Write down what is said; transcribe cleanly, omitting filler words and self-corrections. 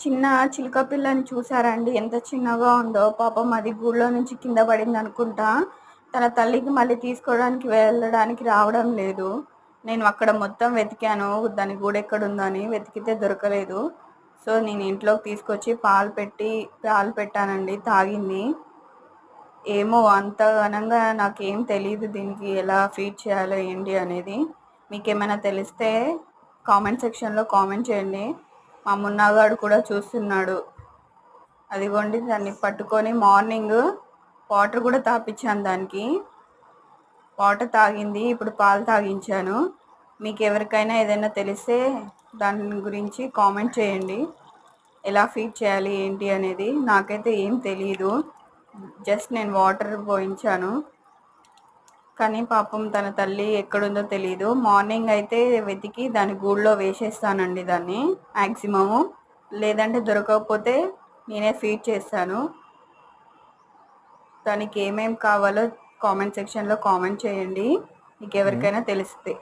చిన్న చిలుక పిల్లని చూసారండి ఎంత చిన్నగా ఉందో. పాపం అది గూడులో నుంచి కింద పడింది అనుకుంటా. తన తల్లికి మళ్ళీ తీసుకోవడానికి వెళ్ళడానికి రావడం లేదు. నేను అక్కడ మొత్తం వెతికాను దాని గూడు ఎక్కడుందని, వెతికితే దొరకలేదు. సో నేను ఇంట్లోకి తీసుకొచ్చి పాలు పెట్టానండి, తాగింది. ఏమో అంత ఘనంగా నాకేం తెలీదు దీనికి ఎలా ఫీడ్ చేయాలో ఏంటి అనేది. మీకేమైనా తెలిస్తే కామెంట్ సెక్షన్లో కామెంట్ చేయండి. మా మున్నాగాడు కూడా చూస్తున్నాడు. అదిగోండి దాన్ని పట్టుకొని మార్నింగ్ వాటర్ కూడా తాపించాను దానికి. వాటర్ తాగింది, ఇప్పుడు పాలు తాగించాను. మీకు ఎవరికైనా ఏదైనా తెలిస్తే దాని గురించి కామెంట్ చేయండి. ఎలా ఫీడ్ చేయాలి ఏంటి అనేది నాకైతే ఏం తెలియదు. జస్ట్ నేను వాటర్ పోయించాను. కానీ పాపం తన తల్లి ఎక్కడుందో తెలియదు. మార్నింగ్ అయితే వెతికి దాని గూడులో వేసేస్తానండి దాన్ని మ్యాక్సిమము. లేదంటే దొరకకపోతే నేనే ఫీడ్ చేస్తాను. దానికి ఏమేమి కావాలో కామెంట్ సెక్షన్లో కామెంట్ చేయండి మీకు ఎవరికైనా తెలిస్తే.